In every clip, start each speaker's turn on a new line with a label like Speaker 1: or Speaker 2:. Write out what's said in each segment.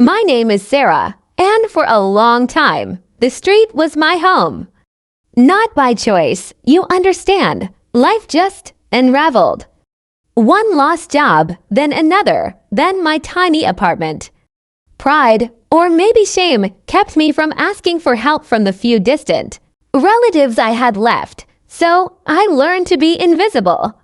Speaker 1: My name is Sarah, and for a long time, the street was my home. Not by choice, you understand. Life just unraveled. One lost job, then another, then my tiny apartment. Pride, or maybe shame, kept me from asking for help from the few distant relatives I had left, so I learned to be invisible.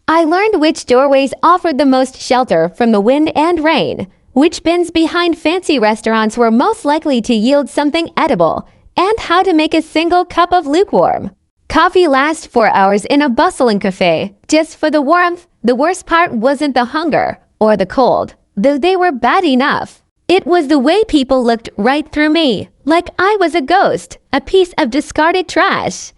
Speaker 1: I learned which doorways offered the most shelter from the wind and rain, which bins behind fancy restaurants were most likely to yield something edible, and how to make a single cup of lukewarm coffee last 4 hours in a bustling cafe, just for the warmth. The worst part wasn't the hunger or the cold, though they were bad enough. It was the way people looked right through me, like I was a ghost, a piece of discarded trash.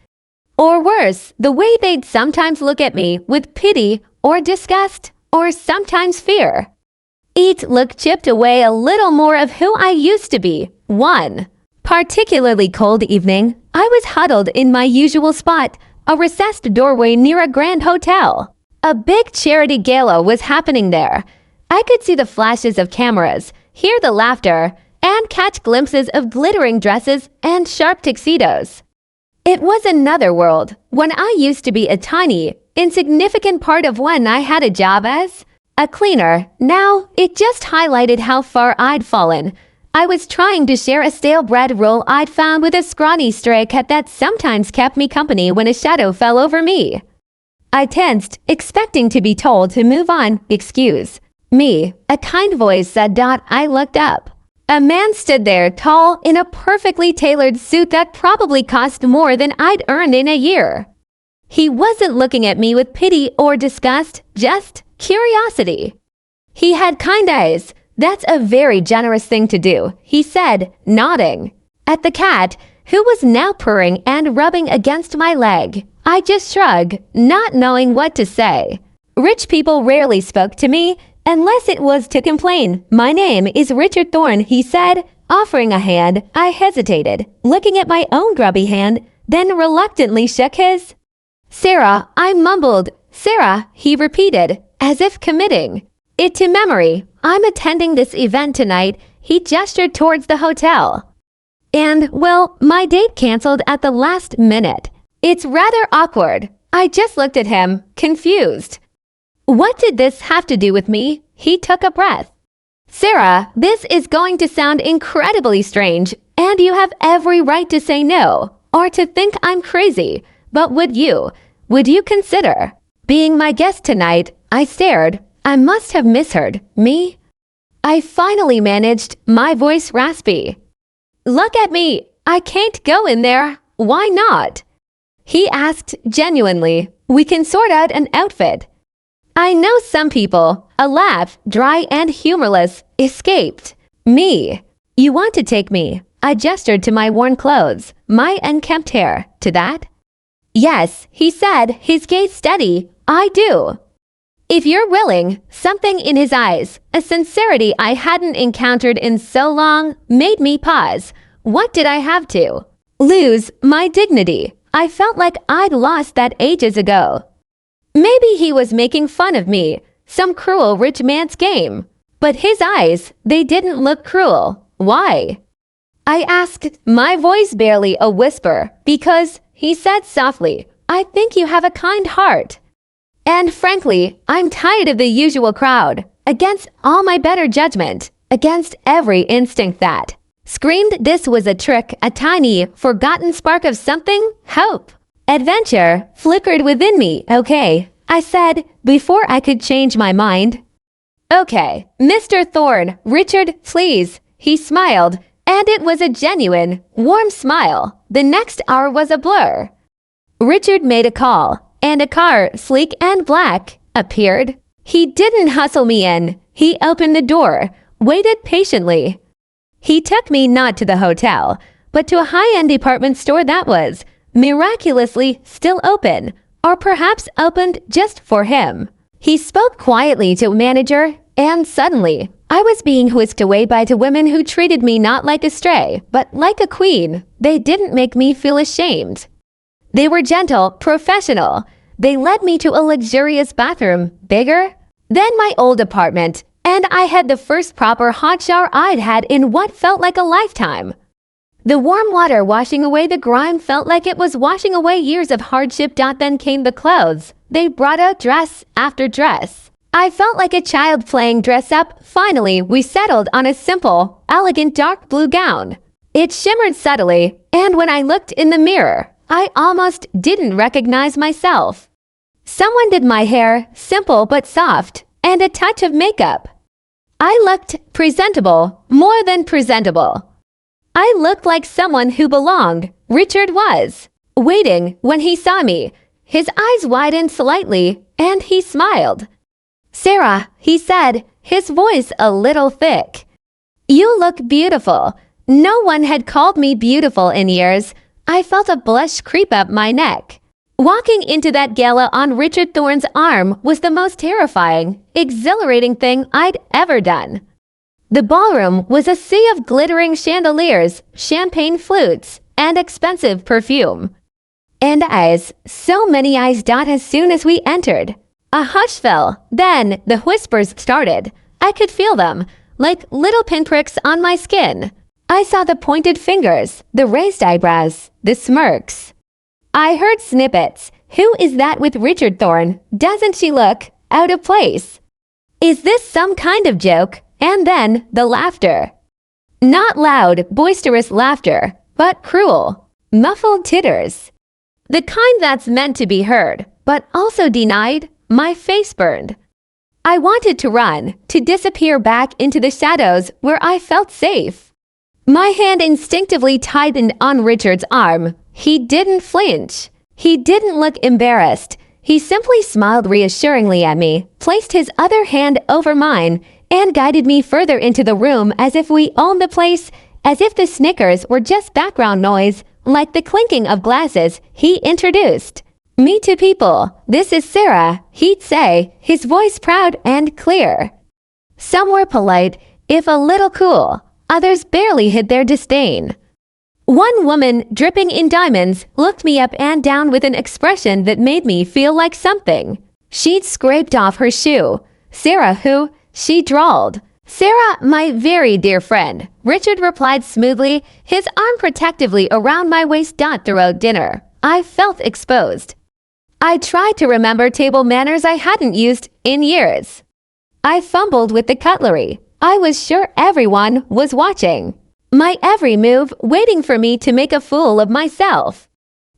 Speaker 1: Or worse, the way they'd sometimes look at me with pity or disgust, or sometimes fear. Each look chipped away a little more of who I used to be. One particularly cold evening, I was huddled in my usual spot, a recessed doorway near a grand hotel. A big charity gala was happening there. I could see the flashes of cameras, hear the laughter, and catch glimpses of glittering dresses and sharp tuxedos. It was another world, when I used to be a tiny, insignificant part of when I had a job as a cleaner. Now, it just highlighted how far I'd fallen. I was trying to share a stale bread roll I'd found with a scrawny stray cat that sometimes kept me company when a shadow fell over me. I tensed, expecting to be told to move on. Excuse me, a kind voice said. I looked up. A man stood there, tall, in a perfectly tailored suit that probably cost more than I'd earned in a year. He wasn't looking at me with pity or disgust, just curiosity. He had kind eyes. That's a very generous thing to do, he said, nodding at the cat, who was now purring and rubbing against my leg. I just shrugged, not knowing what to say. Rich people rarely spoke to me, unless it was to complain. My name is Richard Thorne, he said, offering a hand. I hesitated, looking at my own grubby hand, then reluctantly shook his. Sarah, I mumbled. Sarah, he repeated, as if committing it to memory. I'm attending this event tonight. He gestured towards the hotel. And, well, my date canceled at the last minute. It's rather awkward. I just looked at him, confused. What did this have to do with me? He took a breath. Sarah, this is going to sound incredibly strange, and you have every right to say no, or to think I'm crazy. But would you consider being my guest tonight? I stared. I must have misheard. Me? I finally managed, my voice raspy. Look at me. I can't go in there. Why not? He asked genuinely. We can sort out an outfit. I know some people. A laugh, dry and humorless, escaped. Me. You want to take me? I gestured to my worn clothes, my unkempt hair. To that? Yes, he said, his gaze steady. I do. If you're willing. Something in his eyes, a sincerity I hadn't encountered in so long, made me pause. What did I have to lose? My dignity. I felt like I'd lost that ages ago. Maybe he was making fun of me, some cruel rich man's game. But his eyes, they didn't look cruel. Why? I asked, my voice barely a whisper, because, he said softly, I think you have a kind heart. And frankly, I'm tired of the usual crowd, against all my better judgment, against every instinct that screamed this was a trick. A tiny, forgotten spark of something, hope, adventure, flickered within me. Okay, I said, before I could change my mind. Okay, Mr. Thorne, Richard, please. He smiled, and it was a genuine, warm smile. The next hour was a blur. Richard made a call, and a car, sleek and black, appeared. He didn't hustle me in. He opened the door, waited patiently. He took me not to the hotel, but to a high-end department store that was, miraculously, still open, or perhaps opened just for him. He spoke quietly to a manager, and suddenly, I was being whisked away by two women who treated me not like a stray, but like a queen. They didn't make me feel ashamed. They were gentle, professional. They led me to a luxurious bathroom, bigger than my old apartment, And I had the first proper hot shower I'd had in what felt like a lifetime. The warm water washing away the grime felt like it was washing away years of hardship. Then came the clothes. They brought out dress after dress. I felt like a child playing dress up. Finally, we settled on a simple, elegant dark blue gown. It shimmered subtly, and when I looked in the mirror, I almost didn't recognize myself. Someone did my hair, simple but soft, and a touch of makeup. I looked presentable, more than presentable. I looked like someone who belonged. Richard was waiting when he saw me. His eyes widened slightly, and he smiled. "Sarah," he said, his voice a little thick. "You look beautiful." No one had called me beautiful in years. I felt a blush creep up my neck. Walking into that gala on Richard Thorne's arm was the most terrifying, exhilarating thing I'd ever done. The ballroom was a sea of glittering chandeliers, champagne flutes, and expensive perfume. And eyes, so many eyes. As soon as we entered, a hush fell. Then the whispers started. I could feel them, like little pinpricks on my skin. I saw the pointed fingers, the raised eyebrows, the smirks. I heard snippets. Who is that with Richard Thorne? Doesn't she look out of place? Is this some kind of joke? And then the laughter. Not loud, boisterous laughter, but cruel, muffled titters. The kind that's meant to be heard, but also denied. My face burned. I wanted to run, to disappear back into the shadows where I felt safe. My hand instinctively tightened on Richard's arm. He didn't flinch. He didn't look embarrassed. He simply smiled reassuringly at me, placed his other hand over mine, and guided me further into the room as if we owned the place, as if the Snickers were just background noise, like the clinking of glasses. He introduced me to people. "This is Sarah," he'd say, his voice proud and clear. Some were polite, if a little cool. Others barely hid their disdain. One woman, dripping in diamonds, looked me up and down with an expression that made me feel like something. She'd scraped off her shoe. "Sarah who?" she drawled. "Sarah, my very dear friend," Richard replied smoothly, his arm protectively around my waist. Throughout dinner, I felt exposed. I tried to remember table manners I hadn't used in years. I fumbled with the cutlery. I was sure everyone was watching. My every move, waiting for me to make a fool of myself.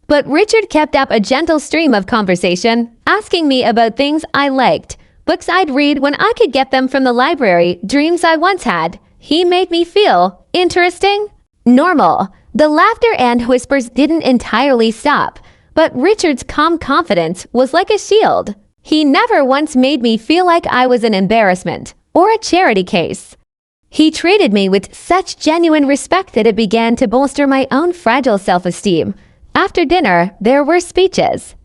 Speaker 1: But Richard kept up a gentle stream of conversation, asking me about things I liked, books I'd read when I could get them from the library, dreams I once had. He made me feel interesting, normal. The laughter and whispers didn't entirely stop, but Richard's calm confidence was like a shield. He never once made me feel like I was an embarrassment or a charity case. He treated me with such genuine respect that it began to bolster my own fragile self-esteem. After dinner, there were speeches.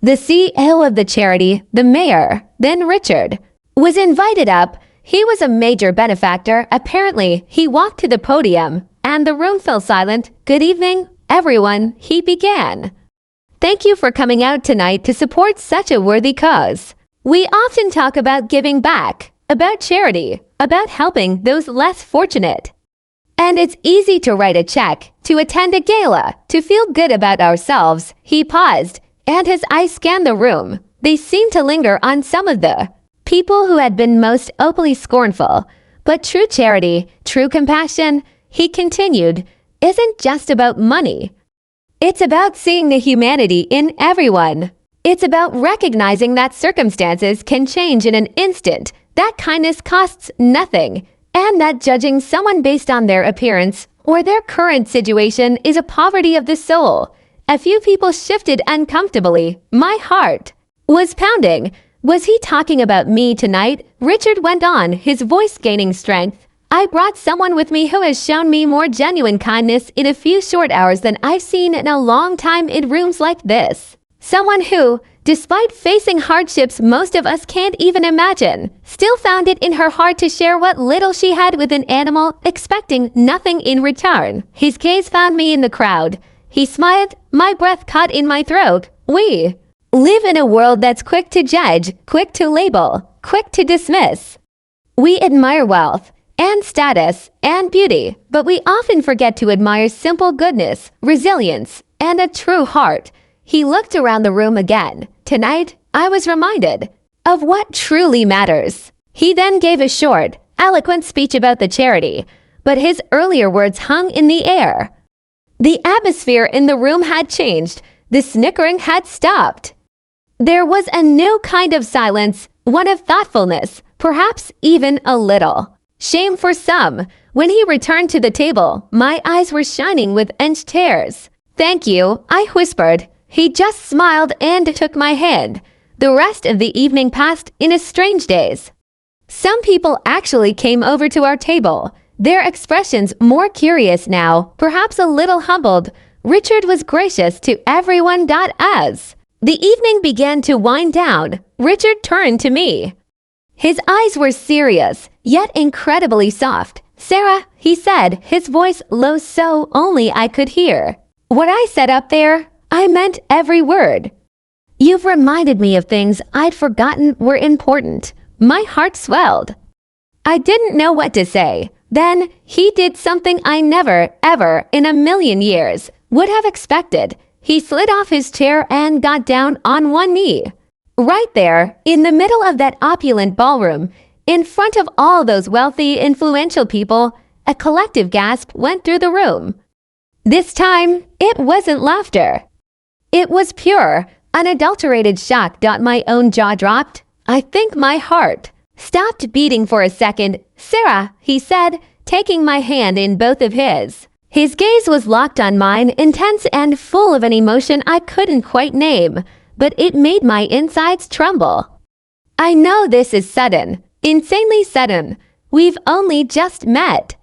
Speaker 1: The CEO of the charity, the mayor, then Richard, was invited up. He was a major benefactor. Apparently, he walked to the podium, and the room fell silent. "Good evening, everyone," he began. "Thank you for coming out tonight to support such a worthy cause. We often talk about giving back, about charity, about helping those less fortunate. And it's easy to write a check, to attend a gala, to feel good about ourselves." He paused, and his eyes scanned the room. They seemed to linger on some of the people who had been most openly scornful. "But true charity, true compassion," he continued, "isn't just about money. It's about seeing the humanity in everyone. It's about recognizing that circumstances can change in an instant, that kindness costs nothing, and that judging someone based on their appearance or their current situation is a poverty of the soul." A few people shifted uncomfortably. My heart was pounding. Was he talking about me tonight? Richard went on, his voice gaining strength. "I brought someone with me who has shown me more genuine kindness in a few short hours than I've seen in a long time in rooms like this. Someone who, despite facing hardships most of us can't even imagine, still found it in her heart to share what little she had with an animal, expecting nothing in return." His gaze found me in the crowd. He smiled, my breath caught in my throat. We live in a world that's quick to judge, quick to label, quick to dismiss. We admire wealth and status and beauty, but we often forget to admire simple goodness, resilience, and a true heart. He looked around the room again. Tonight, I was reminded of what truly matters. He then gave a short, eloquent speech about the charity, but his earlier words hung in the air. The atmosphere in the room had changed. The snickering had stopped. There was a new kind of silence, one of thoughtfulness, perhaps even a little shame for some. When he returned to the table, my eyes were shining with inched hairs. "Thank you," I whispered. He just smiled and took my hand. The rest of the evening passed in a strange daze. Some people actually came over to our table, their expressions more curious now, perhaps a little humbled. Richard was gracious to everyone. As the evening began to wind down, Richard turned to me. His eyes were serious, yet incredibly soft. "Sarah," he said, his voice low so only I could hear. What I said up there, I meant every word. "You've reminded me of things I'd forgotten were important." My heart swelled. I didn't know what to say. Then he did something I never, ever, in a million years, would have expected. He slid off his chair and got down on one knee. Right there, in the middle of that opulent ballroom, in front of all those wealthy, influential people, a collective gasp went through the room. This time, it wasn't laughter. It was pure, unadulterated shock. My own jaw dropped. I think my heart stopped beating for a second. "Sarah," he said, taking my hand in both of his. His gaze was locked on mine, intense and full of an emotion I couldn't quite name, but it made my insides tremble. "I know this is sudden, insanely sudden. We've only just met.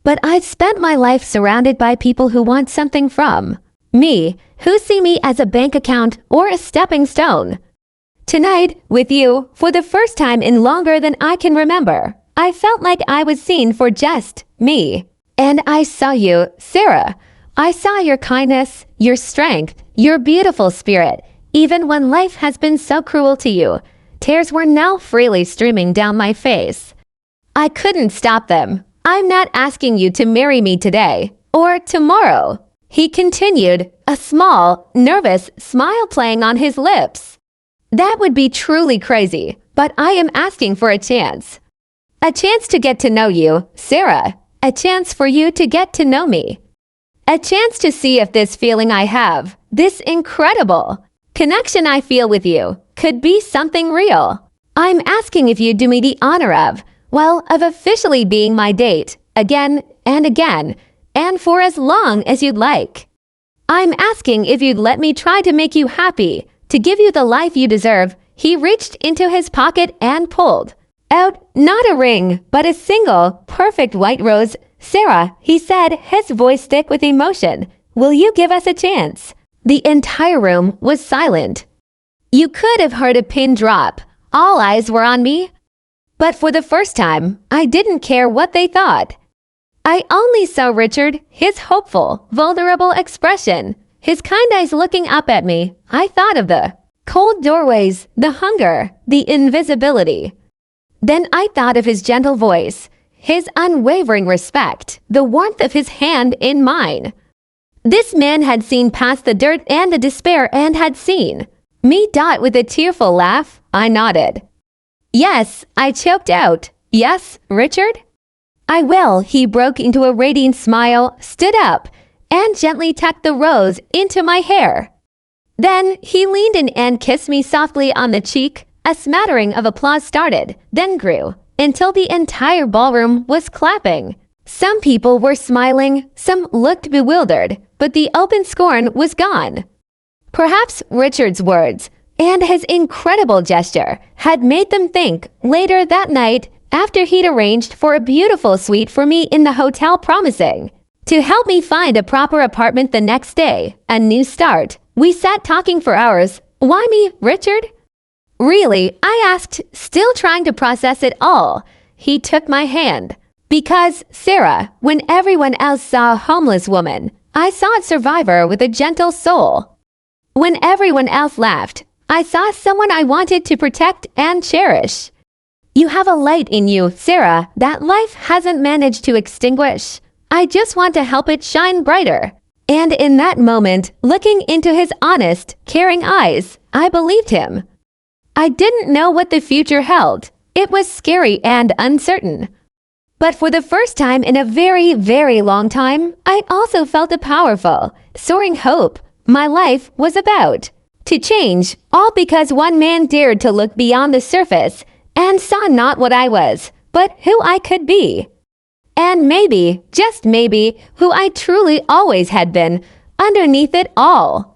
Speaker 1: But I've spent my life surrounded by people who want something from me, who see me as a bank account or a stepping stone. Tonight, with you, for the first time in longer than I can remember, I felt like I was seen for just me. And I saw you, Sarah. I saw your kindness, your strength, your beautiful spirit, even when life has been so cruel to you." Tears were now freely streaming down my face. I couldn't stop them. "I'm not asking you to marry me today or tomorrow," he continued, a small, nervous smile playing on his lips. "That would be truly crazy, but I am asking for a chance. A chance to get to know you, Sarah. A chance for you to get to know me. A chance to see if this feeling I have, this incredible connection I feel with you, could be something real. I'm asking if you'd do me the honor of officially being my date, again and again, and for as long as you'd like. I'm asking if you'd let me try to make you happy, to give you the life you deserve." He reached into his pocket and pulled out not a ring, but a single, perfect white rose. "Sarah," he said, his voice thick with emotion, "will you give us a chance?" The entire room was silent. You could have heard a pin drop. All eyes were on me. But for the first time, I didn't care what they thought. I only saw Richard, his hopeful, vulnerable expression, his kind eyes looking up at me. I thought of the cold doorways, the hunger, the invisibility. Then I thought of his gentle voice, his unwavering respect, the warmth of his hand in mine. This man had seen past the dirt and the despair and had seen me. With a tearful laugh, I nodded. "Yes," I choked out. "Yes, Richard?" "I will." He broke into a radiant smile, stood up, and gently tucked the rose into my hair. Then he leaned in and kissed me softly on the cheek. A smattering of applause started, then grew, until the entire ballroom was clapping. Some people were smiling, some looked bewildered, but the open scorn was gone. Perhaps Richard's words and his incredible gesture had made them think. Later that night, after he'd arranged for a beautiful suite for me in the hotel, promising to help me find a proper apartment the next day, a new start, we sat talking for hours. "Why me, Richard?" "Really?" I asked, still trying to process it all. He took my hand. "Because, Sarah, when everyone else saw a homeless woman, I saw a survivor with a gentle soul. When everyone else laughed, I saw someone I wanted to protect and cherish. You have a light in you, Sarah, that life hasn't managed to extinguish. I just want to help it shine brighter." And in that moment, looking into his honest, caring eyes, I believed him. I didn't know what the future held. It was scary and uncertain. But for the first time in a very, very long time, I also felt a powerful, soaring hope my life was about to change, all because one man dared to look beyond the surface and saw not what I was, but who I could be. And maybe, just maybe, who I truly always had been, underneath it all.